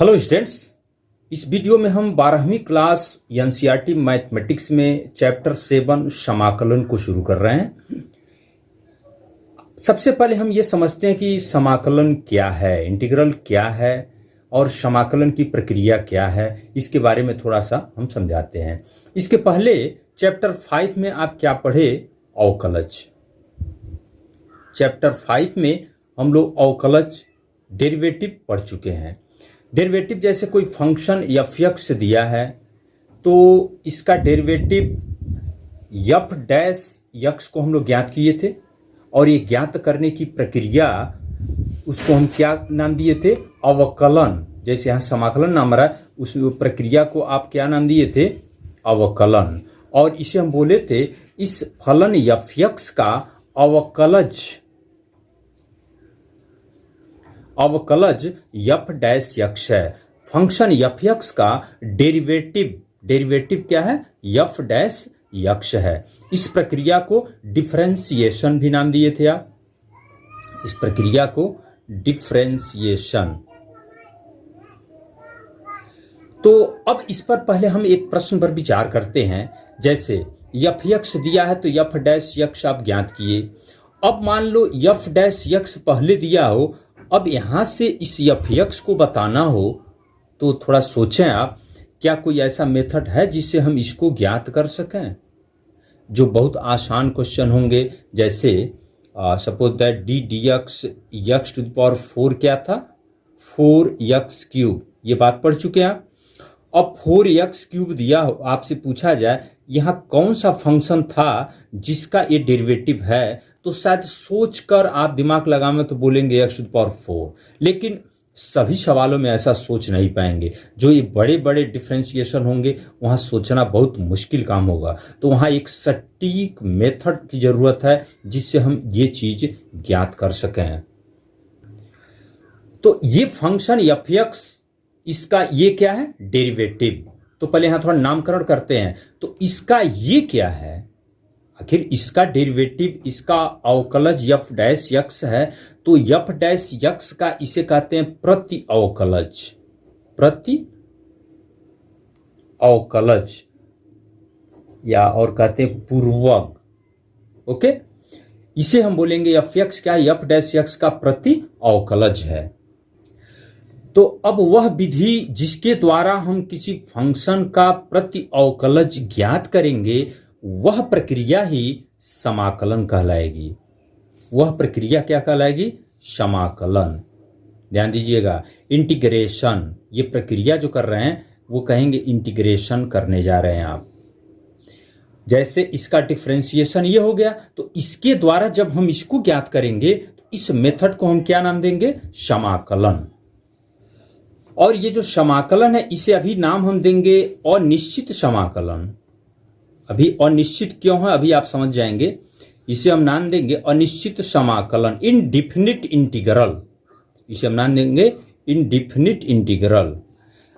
Hello students, इस video में हम 12वीं क्लास एनसीईआरटी मैथमेटिक्स में चैप्टर 7 समाकलन को शुरू कर रहे हैं। सबसे पहले हम ये समझते हैं कि समाकलन क्या है, इंटीग्रल क्या है और समाकलन की प्रक्रिया क्या है। इसके बारे में थोड़ा सा हम समझाते हैं। इसके पहले चैप्टर 5 में आप क्या पढ़े? अवकलज। चैप्टर 5 में हम लोग अवकलज डेरिवेटिव पढ़ चुके हैं। डेरिवेटिव जैसे कोई फंक्शन f(x) दिया है तो इसका डेरिवेटिव f'(x) को हम लोग ज्ञात किए थे और ये ज्ञात करने की प्रक्रिया उसको हम क्या नाम दिए थे? अवकलन। जैसे यहाँ समाकलन नाम रहा है, उस प्रक्रिया को आप क्या नाम दिए थे? अवकलन। और इसे हम बोले थे इस फलन f(x) का अवकलज f'(x) है। फंक्शन f(x) का डेरिवेटिव क्या है? f'(x) है। इस प्रक्रिया को डिफरेंशिएशन भी नाम दिए थे आप। इस प्रक्रिया को डिफरेंशिएशन। तो अब इस पर पहले हम एक प्रश्न पर विचार करते हैं। जैसे f(x) दिया है तो f'(x) आप ज्ञात किए। अब मान लो f'(x) पहले दिया हो, अब यहां से इस f(x) को बताना हो तो थोड़ा सोचें आप, क्या कोई ऐसा मेथड है जिससे हम इसको ज्ञात कर सकें? जो बहुत आसान क्वेश्चन होंगे। जैसे suppose that d dx x⁴ क्या था? 4x³ ये बात पढ़ चुके हैं आप। अब 4x³ दिया हो, आपसे पूछा जाए यहाँ कौन सा फंक्शन था जिसका ये डेरिवेटिव है, तो शायद सोचकर आप दिमाग लगाएं तो बोलेंगे x⁴। लेकिन सभी सवालों में ऐसा सोच नहीं पाएंगे। जो ये बड़े बड़े डिफरेंशिएशन होंगे वहाँ सोचना बहुत मुश्किल काम होगा। तो वहाँ एक सटीक मेथड की ज़रूरत है जिससे हम ये चीज़ ज्ञात कर सकें। तो ये फंक्शन f(x) इसका ये क्या है? डेरिवेटिव। तो पहले यहाँ थोड़ा नामकरण करते हैं। तो इसका ये क्या है? आखिर इसका डेरिवेटिव, इसका अवकलज f'(x) है। तो f'(x) का इसे कहते हैं प्रति अवकलज। प्रति अवकलज या और कहते हैं पूर्वक। ओके, इसे हम बोलेंगे f(x) क्या है? f'(x) का प्रति अवकलज है। तो अब वह विधि जिसके द्वारा हम किसी फंक्शन का प्रति अवकलज ज्ञात करेंगे वह प्रक्रिया ही समाकलन कहलाएगी। वह प्रक्रिया क्या कहलाएगी? समाकलन। ध्यान दीजिएगा, इंटीग्रेशन। ये प्रक्रिया जो कर रहे हैं वो कहेंगे इंटीग्रेशन करने जा रहे हैं आप। जैसे इसका डिफरेंशिएशन ये हो गया, तो इसके द्वारा जब हम इसको ज्ञात करेंगे तो इस मेथड को हम क्या नाम देंगे? समाकलन। और ये जो समाकलन है इसे अभी नाम हम देंगे अनिश्चित समाकलन। अभी अनिश्चित क्यों है अभी आप समझ जाएंगे। इसे हम नाम देंगे अनिश्चित समाकलन, इनडिफिनिट इंटीग्रल। इसे हम नाम देंगे इनडिफिनिट इंटीग्रल।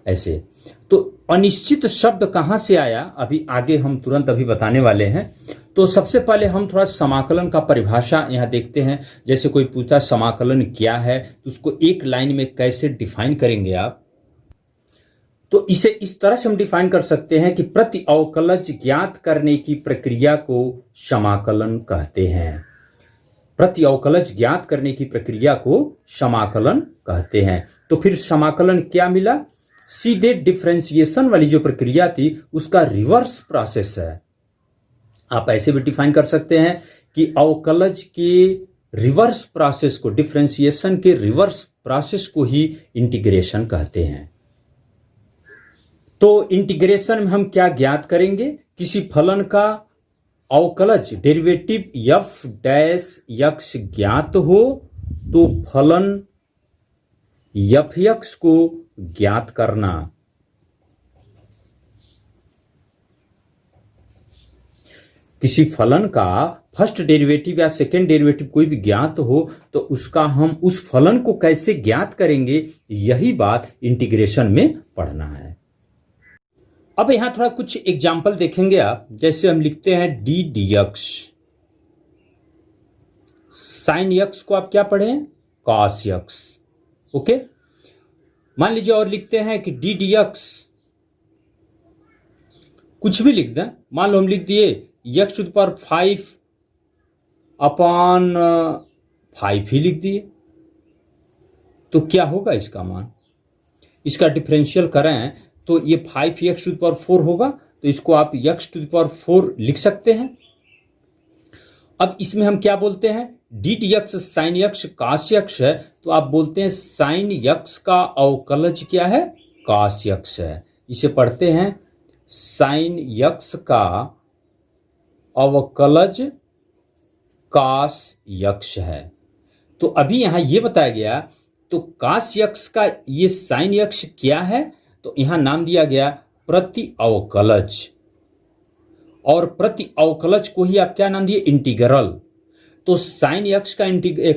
ऐसे तो अनिश्चित शब्द कहाँ से आया अभी आगे हम तुरंत अभी बताने वाले हैं। तो सबसे पहले हम थोड़ा समाकलन का परिभाषा यहाँ देखते हैं। जैसे कोई पूछता समाकलन क्या है तो उसको एक लाइन में कैसे डिफाइन करेंगे आप? तो इसे इस तरह से हम डिफाइन कर सकते हैं कि प्रति अवकलज ज्ञात करने की प्रक्रिया को समाकलन कहते हैं। प्रति अवकलज ज्ञात करने की प्रक्रिया को समाकलन कहते हैं। तो फिर समाकलन क्या मिला? सीधे डिफरेंशिएशन वाली जो प्रक्रिया थी उसका रिवर्स प्रोसेस है। आप ऐसे भी डिफाइन कर सकते हैं कि अवकलज के रिवर्स प्रोसेस को, डिफरेंशिएशन के रिवर्स प्रोसेस को ही इंटीग्रेशन कहते हैं। तो इंटीग्रेशन में हम क्या ज्ञात करेंगे? किसी फलन का अवकलज डेरिवेटिव f'(x) ज्ञात हो तो फलन f(x) को ज्ञात करना। किसी फलन का फर्स्ट डेरिवेटिव या सेकेंड डेरिवेटिव कोई भी ज्ञात हो तो उसका हम उस फलन को कैसे ज्ञात करेंगे, यही बात इंटीग्रेशन में पढ़ना है। अब यहां थोड़ा कुछ एग्जाम्पल देखेंगे आप। जैसे हम लिखते हैं d dx। साइन x को आप क्या पढ़े? cos x। ओके, मान लीजिए और लिखते हैं कि डी डी एक्स, कुछ भी लिख दें, मान लो हम लिख दिए x to the power 5 upon 5 ही लिख दिए, तो क्या होगा इसका मान? इसका डिफरेंशियल करें तो ये 5 एक्स टू द पावर 4 होगा, तो इसको आप एक्स टू द पावर 4 लिख सकते हैं। अब इसमें हम क्या बोलते हैं, D D x sine X cos x है, तो आप बोलते हैं साइन एक्स का अवकलज क्या है? कास एक्स है। इसे पढ़ते हैं साइन एक्स का अवकलज कास एक्स है। तो अभी यहां यह बताया गया, तो कास एक्स का ये साइन एक्स क्या है? तो यहां नाम दिया गया प्रति अवकलज, और प्रति अवकलज को ही आप क्या नाम दिए? इंटीग्रल। तो साइन एक्स का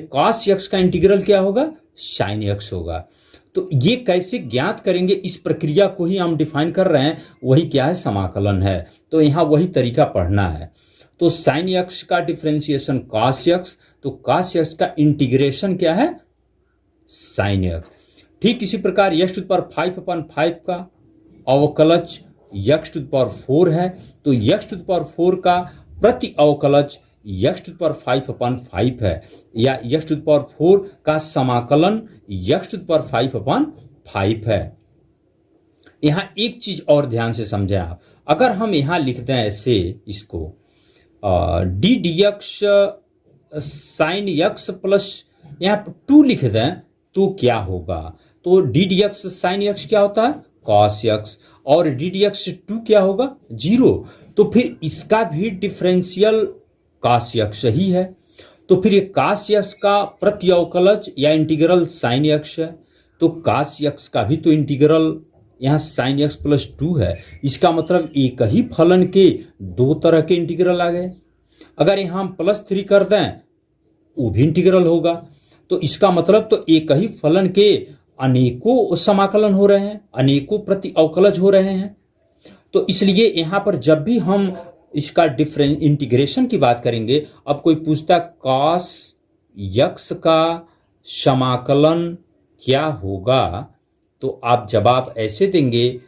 कास एक्स का इंटीग्रल क्या होगा? साइन एक्स होगा। तो ये कैसे ज्ञात करेंगे, इस प्रक्रिया को ही हम डिफाइन कर रहे हैं, वही क्या है? समाकलन है। तो यहां वही तरीका पढ़ना है। तो साइन एक्स का डिफरेंशिएशन कास एक्स, तो कास एक्स का इंटीग्रेशन क्या है? Sine x. ठीक इसी प्रकार एक्स टू द पावर 5/5 का अवकलज एक्स टू द पावर 4 है, तो एक्स टू द पावर 4 का प्रति अवकलज एक्स टू द पावर 5/5 है, या एक्स टू द पावर 4 का समाकलन एक्स टू द पावर 5/5 है। यहां एक चीज और ध्यान से समझें आप, अगर हम यहां लिख दें ऐसे इसको D D x sine x plus यहां 2 लिख दें, तो क्या होगा? तो D D x sine x क्या होता है? कॉस एक्स, और डी डी एक्स 2 क्या होगा? 0। तो फिर इसका भी डिफरेंशियल कास एक्स ही है, तो फिर ये कास एक्स का प्रति अवकलज या इंटीग्रल साइन एक्स है, तो कास एक्स का भी तो इंटीग्रल यहाँ साइन एक्स प्लस 2 है। इसका मतलब एक ही फलन के दो तरह के इंटीग्रल आ गए। अगर यहाँ हम +3 कर दें, वो भी इंटीग्रल होगा। तो इसका मतलब तो एक ही फलन के अनेकों समाकलन हो रहे हैं, अनेकों प्रति अवकलज हो रहे हैं। तो इसलिए यहाँ पर जब भी हम इसका इंटीग्रेशन की बात करेंगे, अब कोई पूछता कॉस एक्स का समाकलन क्या होगा, तो आप जवाब ऐसे देंगे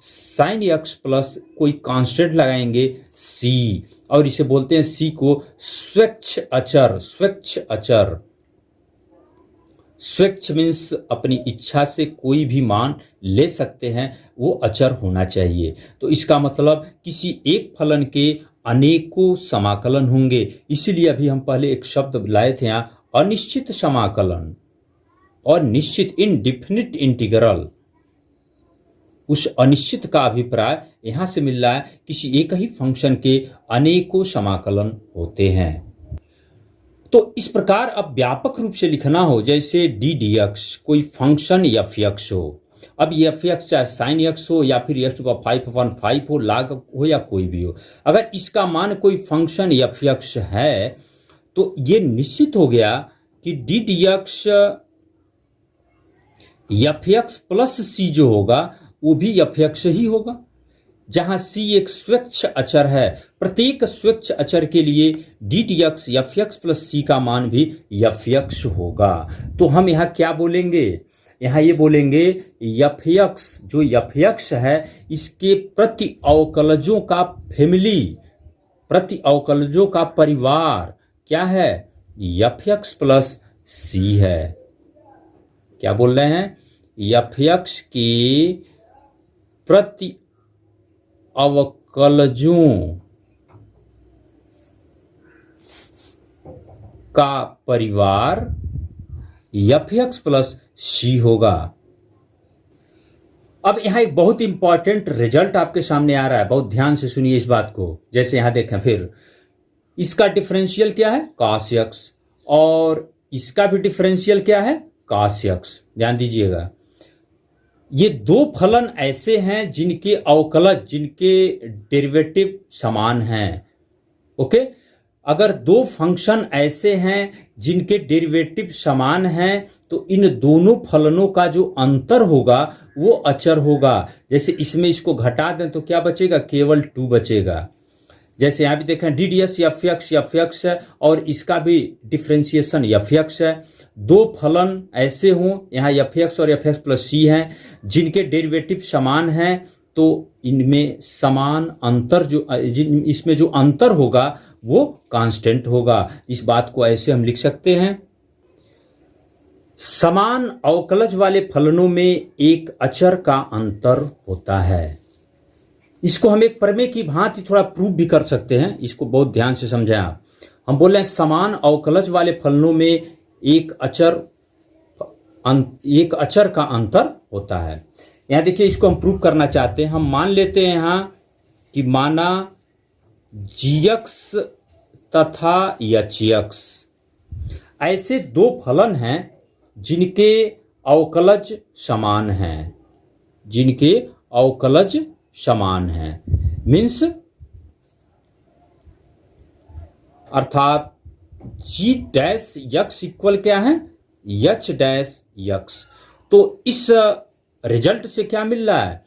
साइन एक्स प्लस कोई कांस्टेंट लगाएंगे सी, और इसे बोलते हैं सी को स्वच्छ अचर। स्वच्छ अचर, स्वच्छ मीन्स अपनी इच्छा से कोई भी मान ले सकते हैं, वो अचर होना चाहिए। तो इसका मतलब किसी एक फलन के अनेकों समाकलन होंगे। इसीलिए अभी हम पहले एक शब्द लाए थे यहाँ, अनिश्चित समाकलन और निश्चित इनडिफिनिट इंटीग्रल। उस अनिश्चित का अभिप्राय यहां से मिल रहा है, किसी एक ही फंक्शन के अनेकों समाकलन होते हैं। तो इस प्रकार अब व्यापक रूप से लिखना हो, जैसे डी डी एक्स कोई फंक्शन एफ एक्स हो। अब एफ एक्स चाहे साइन एक्स हो या फिर एक्स टू द पावर 5/5 हो, लाग हो या कोई भी हो, अगर इसका मान कोई फंक्शन एफ एक्स है, तो ये निश्चित हो गया कि D D x F X plus C जो होगा वो भी एफ एक्स ही होगा, जहां सी एक स्वच्छ अचर है। प्रत्येक स्वच्छ अचर के लिए D T X F X plus C का मान भी एफ एक्स होगा। तो हम यहाँ क्या बोलेंगे, यहाँ ये बोलेंगे एफ एक्स, जो एफ एक्स है इसके प्रति अवकलजों का फैमिली, प्रति अवकलजों का परिवार क्या है? एफ एक्स प्लस सी है। क्या बोल रहे हैं? एफ एक्स के प्रति अवकलजों का परिवार एफ एक्स प्लस सी होगा। अब यहां एक बहुत इंपॉर्टेंट रिजल्ट आपके सामने आ रहा है, बहुत ध्यान से सुनिए इस बात को। जैसे यहां देखें, फिर इसका डिफरेंशियल क्या है? कॉस एक्स, और इसका भी डिफरेंशियल क्या है? Cos x. ध्यान दीजिएगा, ये दो फलन ऐसे हैं जिनके अवकलज, जिनके डेरिवेटिव समान हैं। ओके, अगर दो फंक्शन ऐसे हैं जिनके डेरिवेटिव समान हैं, तो इन दोनों फलनों का जो अंतर होगा वो अचर होगा। जैसे इसमें इसको घटा दें तो क्या बचेगा? केवल 2 बचेगा। जैसे यहाँ भी देखें D D S F x है और इसका भी डिफ्रेंसिएशन एफ एक्स है। दो फलन ऐसे हों, यहाँ एफ एक्स और एफ एक्स प्लस सी हैं, जिनके डेरिवेटिव समान हैं, तो इनमें समान अंतर जो इसमें जो अंतर होगा वो कांस्टेंट होगा। इस बात को ऐसे हम लिख सकते हैं, समान अवकलज वाले फलनों में एक अचर का अंतर होता है। इसको हम एक प्रमेय की भांति थोड़ा प्रूव भी कर सकते हैं, इसको बहुत ध्यान से समझें आप। हम बोल रहे हैं समान अवकलज वाले फलनों में एक अचर का अंतर होता है। यहां देखिए, इसको हम प्रूव करना चाहते हैं। हम मान लेते हैं यहां कि माना gx तथा hx ऐसे दो फलन हैं जिनके अवकलज समान हैं, जिनके अवकलज समान हैं, मीन्स अर्थात g डैश x इक्वल क्या है, h डैश x। तो इस रिजल्ट से क्या मिल रहा है,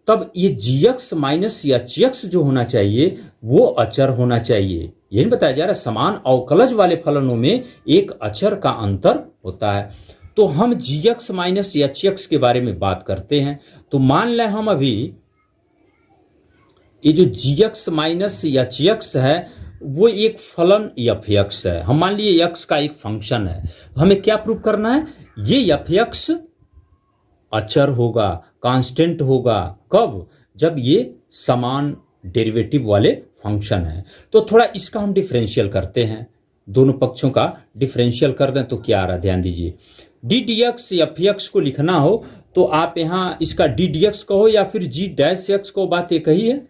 तब ये gx माइनस hx जो होना चाहिए वो अचर होना चाहिए। ये नहीं बताया जा रहा, समान अवकलज वाले फलनों में एक अचर का अंतर होता है। तो हम gx माइनस hx के बारे में बात करते हैं। तो मान लें हम अभी ये जो gx माइनस hx है वो एक फलन fx है। हम मान लिए x का एक फंक्शन है, हमें क्या प्रूव करना है, ये fx अचर होगा, कांस्टेंट होगा। कब, जब ये समान डेरिवेटिव वाले फंक्शन है। तो थोड़ा इसका हम डिफरेंशियल करते हैं, दोनों पक्षों का डिफरेंशियल कर दें तो क्या आ रहा, ध्यान दीजिए। D D x F x को लिखना हो तो आप यहाँ इसका डी डी एक्स कहो या फिर जी डैश एक्स को, बात एक ही है,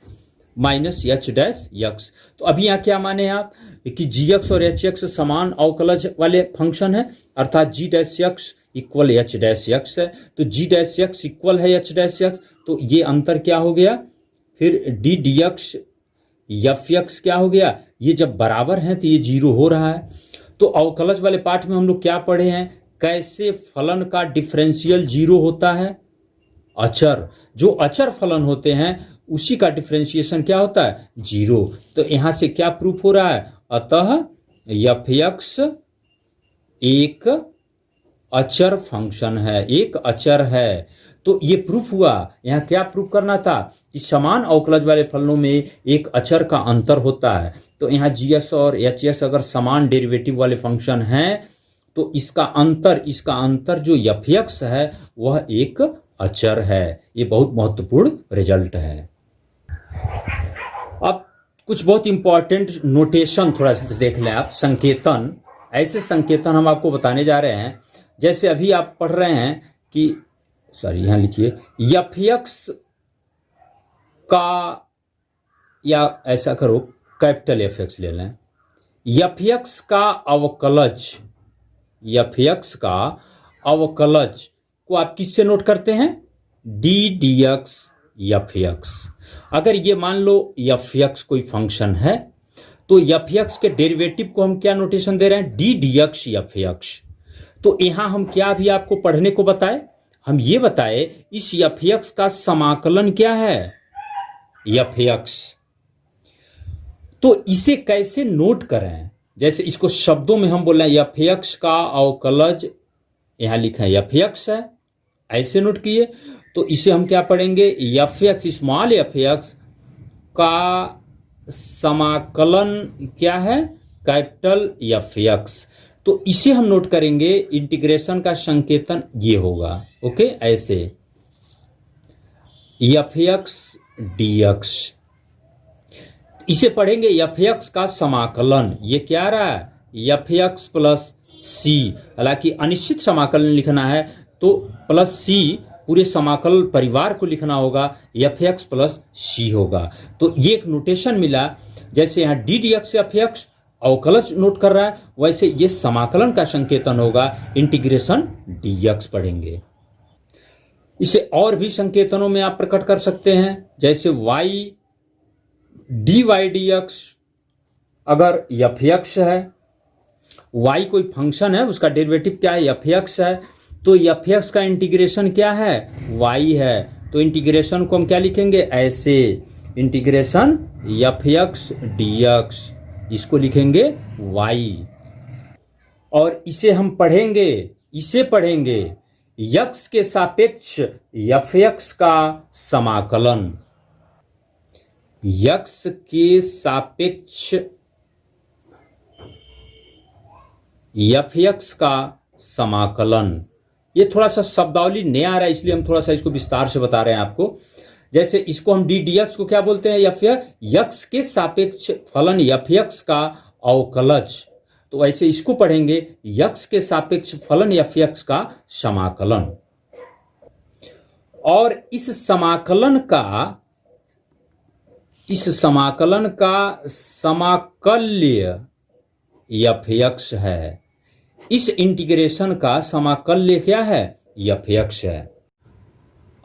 माइनस एच डैश एक्स। तो अभी यहाँ क्या माने आप कि जी एक्स और एच एक्स समान अवकलज वाले फंक्शन है, अर्थात g dash x equal h dash x है। तो जी डैश एक्स इक्वल है एच डैश एक्स, तो ये अंतर क्या हो गया, फिर d D x F x क्या हो गया, ये जब बराबर हैं तो ये जीरो हो रहा है। तो अवकलज वाले पाठ में हम लोग क्या पढ़े हैं, कैसे फलन का डिफरेंशियल जीरो होता है, अचर, जो अचर फलन होते हैं उसी का डिफरेंशिएशन क्या होता है, जीरो। तो यहां से क्या प्रूफ हो रहा है, अतः एफ एक्स एक अचर फंक्शन है, एक अचर है। तो ये प्रूफ हुआ। यहाँ क्या प्रूफ करना था कि समान अवकलज वाले फलनों में एक अचर का अंतर होता है। तो यहाँ जीएस और एचएस अगर समान डेरिवेटिव वाले फंक्शन हैं तो इसका अंतर जो एफ एक्स है वह एक अचर है। ये बहुत महत्वपूर्ण रिजल्ट है। अब कुछ बहुत इंपॉर्टेंट नोटेशन थोड़ा सा देख लें आप, संकेतन, ऐसे संकेतन हम आपको बताने जा रहे हैं। जैसे अभी आप पढ़ रहे हैं कि यहाँ लिखिए एफ एक्स का, या ऐसा करो कैपिटल एफ एक्स ले लें, एफ एक्स का अवकलज, एफ एक्स का अवकलज को आप किससे नोट करते हैं, D D x F x. अगर ये मान लो एफ एक्स कोई फंक्शन है तो एफ एक्स के डेरिवेटिव को हम क्या नोटेशन दे रहे हैं, D D x F x. तो यहां हम क्या भी आपको पढ़ने को बताए, हम ये बताए इस एफ एक्स का समाकलन क्या है, एफ एक्स। तो इसे कैसे नोट करें, जैसे इसको शब्दों में हम बोल रहे हैं एफ एक्स का अवकलज, यहां लिखा है एफ एक्स है, ऐसे नोट किए। तो इसे हम क्या पढ़ेंगे, F x small F x का समाकलन क्या है, कैपिटल एफ एक्स। तो इसे हम नोट करेंगे, इंटीग्रेशन का संकेतन ये होगा, ओके, ऐसे एफ एक्स डी एक्स। इसे पढ़ेंगे एफ एक्स का समाकलन, ये क्या रहा है, एफ एक्स प्लस सी। हालांकि अनिश्चित समाकलन लिखना है तो प्लस सी, पूरे समाकल परिवार को लिखना होगा, एफ एक्स प्लस सी होगा। तो ये एक नोटेशन मिला। जैसे यहाँ D D x F x अवकलज नोट कर रहा है, वैसे ये समाकलन का संकेतन होगा, इंटीग्रेशन डीएक्स पढ़ेंगे। इसे और भी संकेतनों में आप प्रकट कर सकते हैं, जैसे y d y d x. अगर एफ एक्स है, वाई कोई फंक्शन है, उसका डेरिवेटिव क्या है, एफ एक्स है, तो एफ एक्स का इंटीग्रेशन क्या है, वाई है। तो इंटीग्रेशन को हम क्या लिखेंगे, ऐसे integration F x D x, इसको लिखेंगे y, और इसे हम पढ़ेंगे, इसे पढ़ेंगे x के सापेक्ष एफ एक्स का समाकलन, x के सापेक्ष एफ एक्स का समाकलन। ये थोड़ा सा शब्दावली नया आ रहा है, इसलिए हम थोड़ा सा इसको विस्तार से बता रहे हैं आपको। जैसे इसको हम डी डी एक्स को क्या बोलते हैं, एफ एक्स के सापेक्ष फलन एफ एक्स का अवकलज, तो ऐसे इसको पढ़ेंगे x के सापेक्ष फलन एफ एक्स का समाकलन। और इस समाकलन का समाकल्य एफ एक्स है, इस इंटीग्रेशन का समाकल्य क्या है, एफ एक्स है।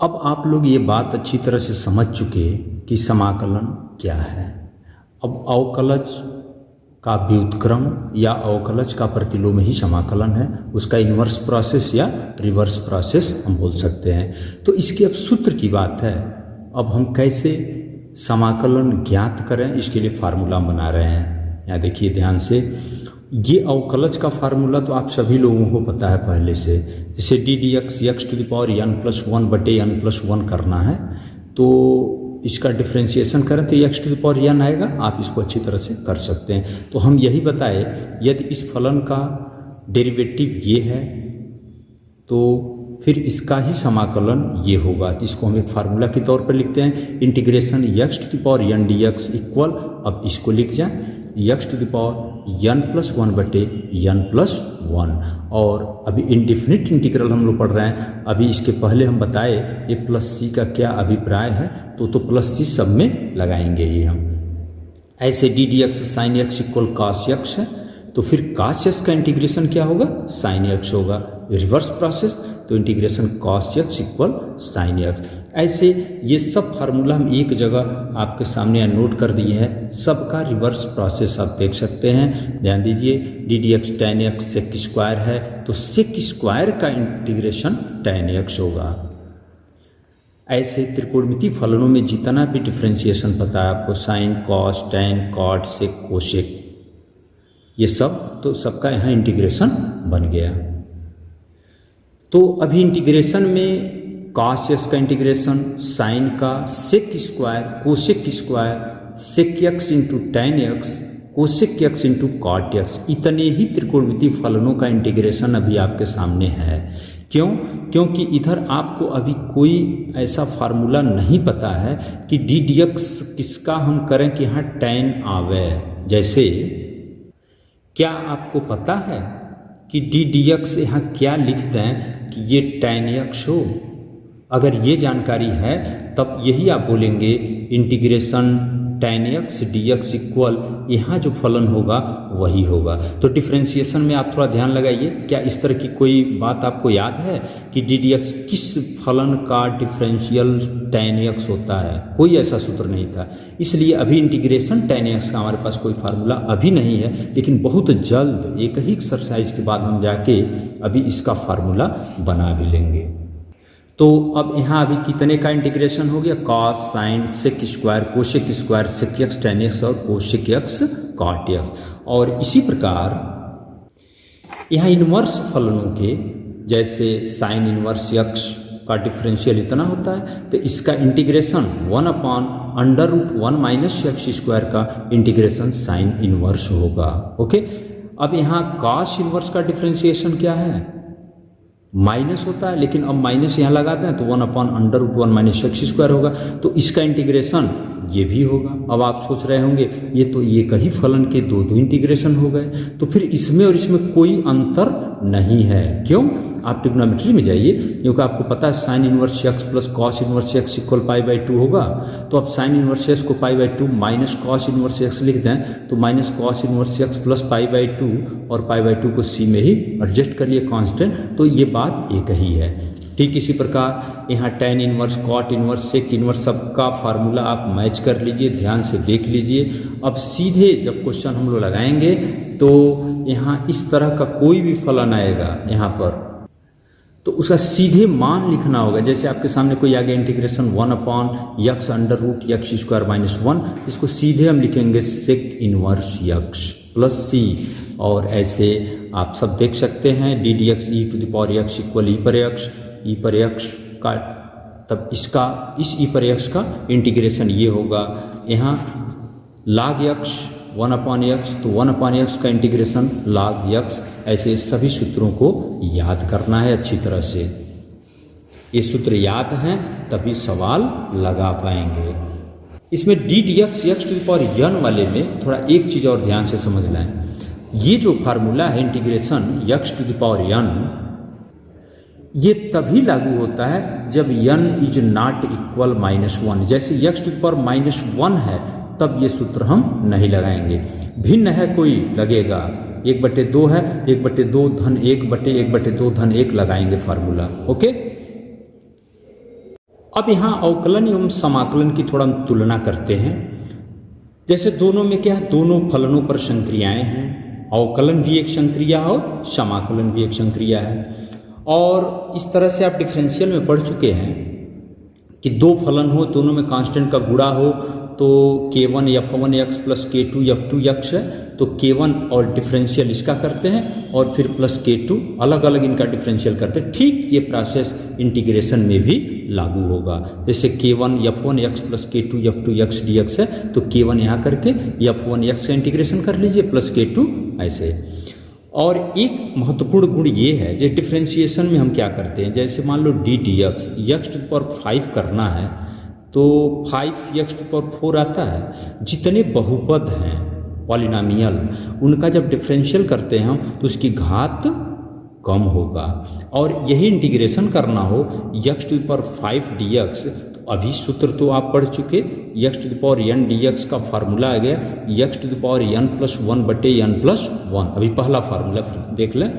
अब आप लोग ये बात अच्छी तरह से समझ चुके कि समाकलन क्या है। अब अवकलज का व्युत्क्रम या अवकलज का प्रतिलोम ही समाकलन है, उसका इन्वर्स प्रोसेस या रिवर्स प्रोसेस हम बोल सकते हैं। तो इसकी अब सूत्र की बात है, अब हम कैसे समाकलन ज्ञात करें, इसके लिए फार्मूला बना रहे हैं। यहाँ देखिए ध्यान से, ये अवकलज का फार्मूला तो आप सभी लोगों को पता है पहले से, जैसे d D x x to the power n+1 बटे n+1 करना है, तो इसका डिफ्रेंशिएशन करें तो x to the power n आएगा, आप इसको अच्छी तरह से कर सकते हैं। तो हम यही बताए, यदि इस फलन का डेरिवेटिव ये है तो फिर इसका ही समाकलन ये होगा, तो इसको हम एक फार्मूला के तौर पर लिखते हैं, integration x to the power n dx equal, अब इसको लिख जाए x to the power n+1 बटे n+1। और अभी इंडिफिनिट इंटीग्रल हम लोग पढ़ रहे हैं, अभी इसके पहले हम बताए ये प्लस सी का क्या अभिप्राय है, तो प्लस सी सब में लगाएंगे ये हम। ऐसे d D x sine x equal cos x है, तो फिर कास एक्स का इंटीग्रेशन क्या होगा, साइन एक्स होगा, रिवर्स प्रोसेस, तो integration cos x equal sine x. ऐसे ये सब फार्मूला हम एक जगह आपके सामने नोट कर दिए हैं, सबका रिवर्स प्रोसेस आप देख सकते हैं। ध्यान दीजिए, d D x tan x sec square है, तो सेक स्क्वायर का इंटीग्रेशन टेन एक्स होगा। ऐसे त्रिकोणमितीय फलनों में जितना भी डिफ्रेंशिएशन पता है आपको, sine cos tan cot sec cosec, ये सब तो सबका यहाँ इंटीग्रेशन बन गया। तो अभी इंटीग्रेशन में कॉस एक्स का इंटीग्रेशन, साइन का, sec square, cosec square, sec x into tan x, cosec x into cot x, इतने ही त्रिकोणमितीय फलनों का इंटीग्रेशन अभी आपके सामने है। क्यों? क्योंकि इधर आपको अभी कोई ऐसा फार्मूला नहीं पता है कि डी डी एक्स किसका हम करें कि यहाँ टेन आवे। जैसे क्या आपको पता है कि डी डी एक्स यहाँ क्या लिख दें कि ये टेन एक्स हो? अगर ये जानकारी है तब यही आप बोलेंगे integration tan x D x equal, यहाँ जो फलन होगा वही होगा। तो डिफ्रेंशिएशन में आप थोड़ा ध्यान लगाइए, क्या इस तरह की कोई बात आपको याद है कि डी डी एक्स किस फलन का डिफरेंशियल टेन एक्स होता है? कोई ऐसा सूत्र नहीं था, इसलिए अभी इंटीग्रेशन टेन एक्स का हमारे पास कोई फार्मूला अभी नहीं है, लेकिन बहुत जल्द एक ही एक्सरसाइज के बाद हम जाके अभी इसका फार्मूला बना भी लेंगे। तो अब यहाँ अभी कितने का इंटीग्रेशन हो गया, cos sine sec square cosec square sec x tan x और कोसेक एक्स कॉट एक्स। और इसी प्रकार यहाँ इनवर्स फलनों के, जैसे साइन इनवर्स एक्स का डिफरेंशियल इतना होता है, तो इसका इंटीग्रेशन 1/√1 माइनस एक्स स्क्वायर का इंटीग्रेशन साइन इनवर्स होगा। ओके, अब यहाँ कॉस इनवर्स का डिफरेंशिएशन क्या है, माइनस होता है, लेकिन अब माइनस यहाँ लगाते हैं तो 1/√1 माइनस एक्स स्क्वायर होगा, तो इसका इंटीग्रेशन ये भी होगा। अब आप सोच रहे होंगे ये तो ये कहीं फलन के दो इंटीग्रेशन हो गए, तो फिर इसमें और इसमें कोई अंतर नहीं है। क्यों? आप ट्रिग्नोमेट्री में जाइए, क्योंकि आपको पता है sine inverse x plus cos inverse x equal π/2 होगा। तो अब साइन इनवर्स एक्स को π/2 माइनस कॉस इनवर्स एक्स लिख दें तो minus cos inverse x plus π/2, और π/2 को सी में ही एडजस्ट करिए कांस्टेंट, तो ये बात एक ही है। ठीक इसी प्रकार यहाँ tan inverse cot inverse sec inverse सबका फार्मूला आप मैच कर लीजिए, ध्यान से देख लीजिए। अब सीधे जब क्वेश्चन हम लोग लगाएंगे तो यहाँ इस तरह का कोई भी फलन आएगा यहाँ पर, तो उसका सीधे मान लिखना होगा। जैसे आपके सामने कोई आ गया integration 1/x under root x square minus 1, इसको सीधे हम लिखेंगे sec inverse x plus c, और ऐसे आप सब देख सकते हैं D D x e to the power x equal e पर एक्स का, तब इसका इस ई पर एक्स का इंटीग्रेशन ये होगा, यहाँ log x 1/x, तो 1/x का इंटीग्रेशन log x, ऐसे सभी सूत्रों को याद करना है अच्छी तरह से। ये सूत्र याद हैं तभी सवाल लगा पाएंगे। इसमें d D x x to the power n वाले में थोड़ा एक चीज़ और ध्यान से समझ लें, ये जो फार्मूला है integration x to the power n, ये तभी लागू होता है जब n इज नॉट इक्वल -1। जैसे x टू द पावर -1 है तब ये सूत्र हम नहीं लगाएंगे, भिन्न है कोई लगेगा, 1/2 है, 1/2 धन 1/1/2 धन 1 लगाएंगे फार्मूला। ओके, अब यहाँ अवकलन एवं समाकलन की थोड़ा हम तुलना करते हैं। जैसे दोनों में क्या है, दोनों फलनों पर संक्रियाएं हैं, अवकलन भी एक संक्रिया और समाकलन भी एक संक्रिया है। और इस तरह से आप डिफरेंशियल में पढ़ चुके हैं कि दो फलन हो, दोनों में कांस्टेंट का गुणा हो, तो k1 f1x plus k2 f2x है, तो k1 और डिफरेंशियल इसका करते हैं और फिर प्लस k2 अलग अलग इनका डिफरेंशियल करते हैं। ठीक ये प्रोसेस इंटीग्रेशन में भी लागू होगा। जैसे k1 f1x plus k2 f2x dx है, तो k1 यहाँ करके f1x का इंटीग्रेशन कर लीजिए प्लस k2 ऐसे। और एक महत्वपूर्ण गुण ये है, जैसे डिफरेंशिएशन में हम क्या करते हैं, जैसे मान लो d D x to the power 5 करना है तो 5x टू पावर 4 आता है। जितने बहुपद हैं पॉलिनोमियल, उनका जब डिफरेंशियल करते हैं हम तो उसकी घात कम होगा। और यही इंटीग्रेशन करना हो x टू पावर 5 dx, तो अभी सूत्र तो आप पढ़ चुके, x to power n dx का फार्मूला आ गया x to power n plus 1/n+1। अभी पहला फार्मूला देख लें,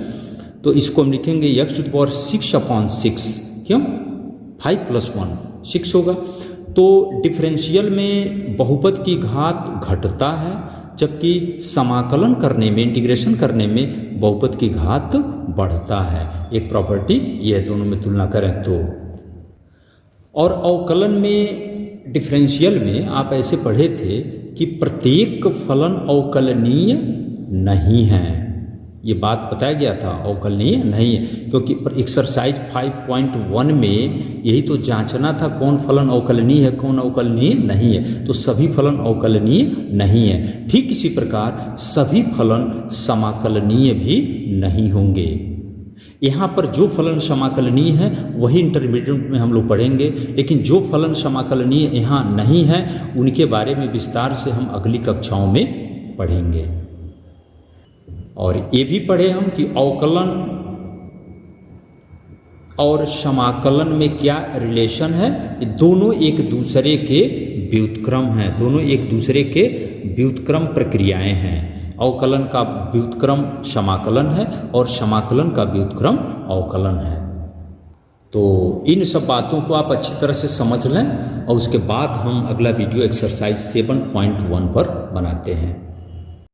तो इसको हम लिखेंगे x टू पावर 6/6, क्यों 5 + 1 6 होगा। तो डिफरेंशियल में बहुपद की घात घटता है, जबकि समाकलन करने में, इंटीग्रेशन करने में बहुपद की घात बढ़ता है। एक प्रॉपर्टी ये है, दोनों में तुलना करें तो। और अवकलन में, डिफरेंशियल में आप ऐसे पढ़े थे कि प्रत्येक फलन अवकलनीय नहीं है, ये बात बताया गया था, अवकलनीय नहीं है, क्योंकि एक्सरसाइज 5.1 में यही तो जांचना था कौन फलन अवकलनीय है कौन अवकलनीय नहीं है, तो सभी फलन अवकलनीय नहीं है। ठीक इसी प्रकार सभी फलन समाकलनीय भी नहीं होंगे। यहाँ पर जो फलन समाकलनीय है वही इंटरमीडिएट में हम लोग पढ़ेंगे, लेकिन जो फलन समाकलनीय यहाँ नहीं है उनके बारे में विस्तार से हम अगली कक्षाओं में पढ़ेंगे। और ये भी पढ़े हम कि अवकलन और समाकलन में क्या रिलेशन है, ये दोनों एक दूसरे के व्युत्क्रम हैं, दोनों एक दूसरे के व्युत्क्रम प्रक्रियाएं हैं। अवकलन का व्युत्क्रम समाकलन है और समाकलन का व्युत्क्रम अवकलन है। तो इन सब बातों को आप अच्छी तरह से समझ लें और उसके बाद हम अगला वीडियो एक्सरसाइज 7.1 पर बनाते हैं।